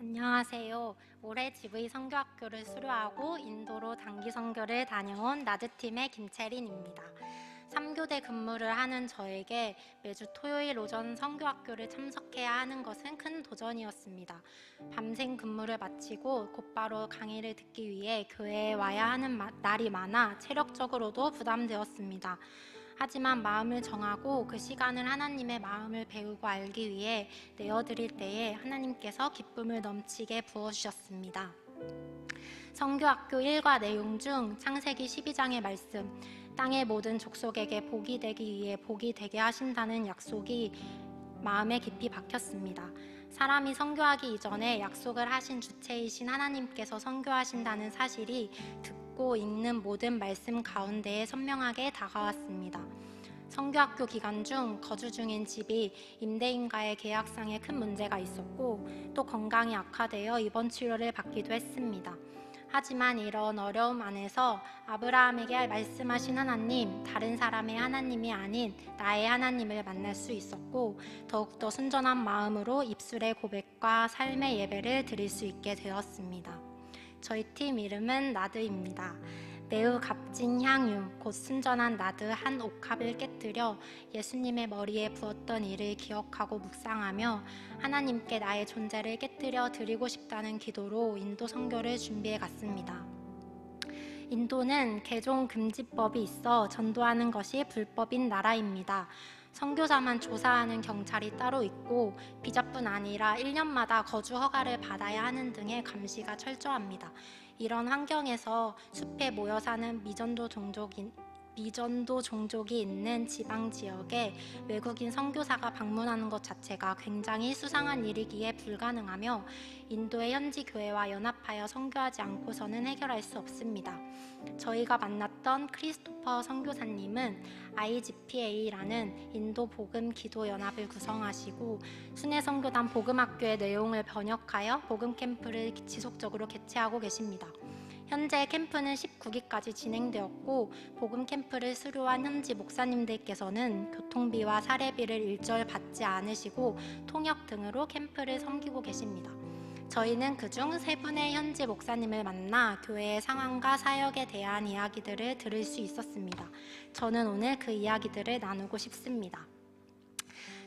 안녕하세요. 올해 GV 선교학교를 수료하고 인도로 단기 선교를 다녀온 나드팀의 김채린입니다. 3교대 근무를 하는 저에게 매주 토요일 오전 선교학교를 참석해야 하는 것은 큰 도전이었습니다. 밤샘 근무를 마치고 곧바로 강의를 듣기 위해 교회에 와야 하는 날이 많아 체력적으로도 부담되었습니다. 하지만 마음을 정하고 그 시간을 하나님의 마음을 배우고 알기 위해 내어드릴 때에 하나님께서 기쁨을 넘치게 부어주셨습니다. 선교학교 일과 내용 중 창세기 12장의 말씀, 땅의 모든 족속에게 복이 되기 위해 복이 되게 하신다는 약속이 마음에 깊이 박혔습니다. 사람이 선교하기 이전에 약속을 하신 주체이신 하나님께서 선교하신다는 사실이 듣고 읽는 모든 말씀 가운데에 선명하게 다가왔습니다. 선교학교 기간 중 거주 중인 집이 임대인과의 계약상에 큰 문제가 있었고 또 건강이 악화되어 입원 치료를 받기도 했습니다. 하지만 이런 어려움 안에서 아브라함에게 말씀하신 하나님, 다른 사람의 하나님이 아닌 나의 하나님을 만날 수 있었고 더욱더 순전한 마음으로 입술의 고백과 삶의 예배를 드릴 수 있게 되었습니다. 저희 팀 이름은 나드입니다. 매우 값진 향유, 곧 순전한 나드 한 옥합을 깨뜨려 예수님의 머리에 부었던 일을 기억하고 묵상하며 하나님께 나의 존재를 깨뜨려 드리고 싶다는 기도로 인도 선교를 준비해 갔습니다. 인도는 개종 금지법이 있어 전도하는 것이 불법인 나라입니다. 선교사만 조사하는 경찰이 따로 있고 비자뿐 아니라 1년마다 거주 허가를 받아야 하는 등의 감시가 철저합니다. 이런 환경에서 숲에 모여 사는 미전도 종족이 있는 지방 지역에 외국인 선교사가 방문하는 것 자체가 굉장히 수상한 일이기에 불가능하며 인도의 현지 교회와 연합하여 선교하지 않고서는 해결할 수 없습니다. 저희가 만났던 크리스토퍼 선교사님은 IGPA라는 인도 복음 기도 연합을 구성하시고 순회 선교단 복음학교의 내용을 번역하여 복음 캠프를 지속적으로 개최하고 계십니다. 현재 캠프는 19기까지 진행되었고 복음 캠프를 수료한 현지 목사님들께서는 교통비와 사례비를 일절 받지 않으시고 통역 등으로 캠프를 섬기고 계십니다. 저희는 그중 3분의 현지 목사님을 만나 교회의 상황과 사역에 대한 이야기들을 들을 수 있었습니다. 저는 오늘 그 이야기들을 나누고 싶습니다.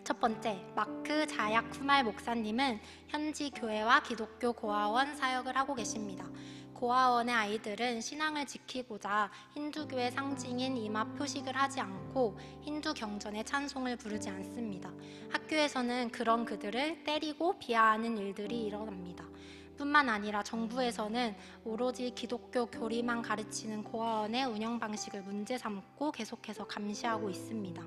첫 번째, 마크 자약 쿠말 목사님은 현지 교회와 기독교 고아원 사역을 하고 계십니다. 고아원의 아이들은 신앙을 지키고자 힌두교의 상징인 이마 표식을 하지 않고 힌두 경전의 찬송을 부르지 않습니다. 학교에서는 그런 그들을 때리고 비하하는 일들이 일어납니다. 뿐만 아니라 정부에서는 오로지 기독교 교리만 가르치는 고아원의 운영 방식을 문제 삼고 계속해서 감시하고 있습니다.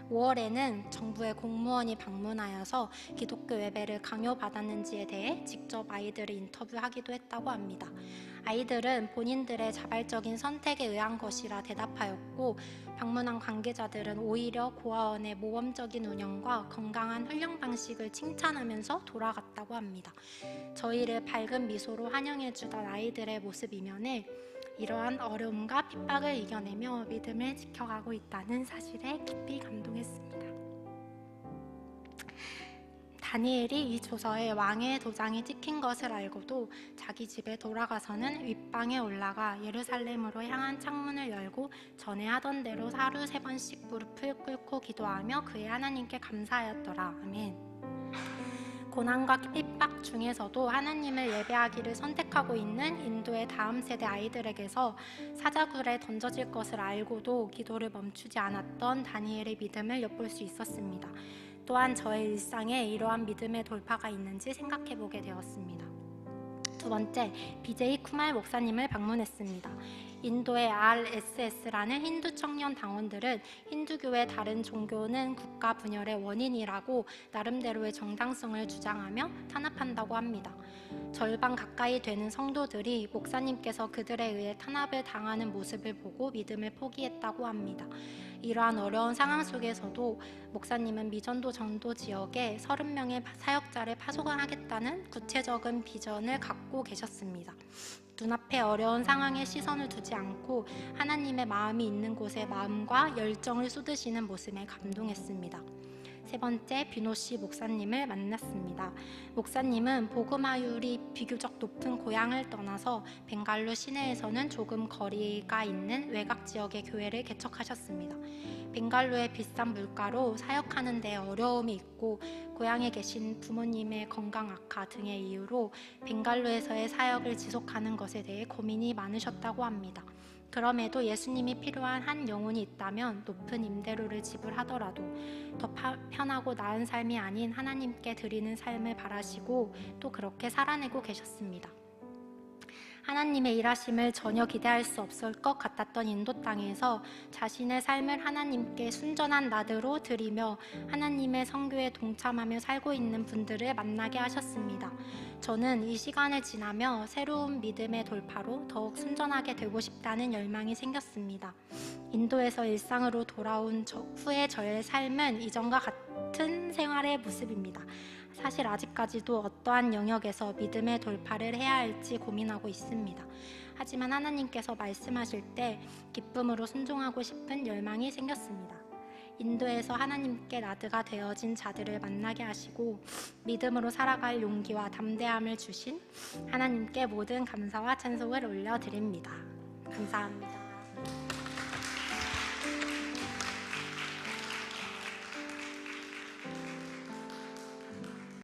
5월에는 정부의 공무원이 방문하여서 기독교 예배를 강요받았는지에 대해 직접 아이들을 인터뷰하기도 했다고 합니다. 아이들은 본인들의 자발적인 선택에 의한 것이라 대답하였고 방문한 관계자들은 오히려 고아원의 모범적인 운영과 건강한 훈련 방식을 칭찬하면서 돌아갔다고 합니다. 저희를 밝은 미소로 환영해주던 아이들의 모습 이면에 이러한 어려움과 핍박을 이겨내며 믿음을 지켜가고 있다는 사실에 깊이 감동했습니다. 다니엘이 이 조서에 왕의 도장이 찍힌 것을 알고도 자기 집에 돌아가서는 윗방에 올라가 예루살렘으로 향한 창문을 열고 전에 하던 대로 하루 3번씩 무릎을 꿇고 기도하며 그의 하나님께 감사하였더라. 아멘. 고난과 핍박 중에서도 하나님을 예배하기를 선택하고 있는 인도의 다음 세대 아이들에게서 사자굴에 던져질 것을 알고도 기도를 멈추지 않았던 다니엘의 믿음을 엿볼 수 있었습니다. 또한 저의 일상에 이러한 믿음의 돌파가 있는지 생각해보게 되었습니다. 두 번째, BJ 쿠말 목사님을 방문했습니다. 인도의 RSS라는 힌두 청년 당원들은 힌두교의 다른 종교는 국가 분열의 원인이라고 나름대로의 정당성을 주장하며 탄압한다고 합니다. 절반 가까이 되는 성도들이 목사님께서 그들에 의해 탄압을 당하는 모습을 보고 믿음을 포기했다고 합니다. 이러한 어려운 상황 속에서도 목사님은 미전도 전도 지역에 30명의 사역자를 파송하겠다는 구체적인 비전을 갖고 계셨습니다. 눈앞에 어려운 상황에 시선을 두지 않고 하나님의 마음이 있는 곳에 마음과 열정을 쏟으시는 모습에 감동했습니다. 세 번째, 뷰노시 목사님을 만났습니다. 목사님은 복음화율이 비교적 높은 고향을 떠나서 벵갈루 시내에서는 조금 거리가 있는 외곽 지역의 교회를 개척하셨습니다. 벵갈루의 비싼 물가로 사역하는 데 어려움이 있고 고향에 계신 부모님의 건강 악화 등의 이유로 벵갈루에서의 사역을 지속하는 것에 대해 고민이 많으셨다고 합니다. 그럼에도 예수님이 필요한 한 영혼이 있다면 높은 임대료를 지불하더라도 더 편하고 나은 삶이 아닌 하나님께 드리는 삶을 바라시고 또 그렇게 살아내고 계셨습니다. 하나님의 일하심을 전혀 기대할 수 없을 것 같았던 인도 땅에서 자신의 삶을 하나님께 순전한 나드로 드리며 하나님의 선교에 동참하며 살고 있는 분들을 만나게 하셨습니다. 저는 이 시간을 지나며 새로운 믿음의 돌파로 더욱 순전하게 되고 싶다는 열망이 생겼습니다. 인도에서 일상으로 돌아온 후의 저의 삶은 이전과 같은 생활의 모습입니다. 사실 아직까지도 어떠한 영역에서 믿음의 돌파를 해야 할지 고민하고 있습니다. 하지만 하나님께서 말씀하실 때 기쁨으로 순종하고 싶은 열망이 생겼습니다. 인도에서 하나님께 나드가 되어진 자들을 만나게 하시고 믿음으로 살아갈 용기와 담대함을 주신 하나님께 모든 감사와 찬송을 올려드립니다. 감사합니다.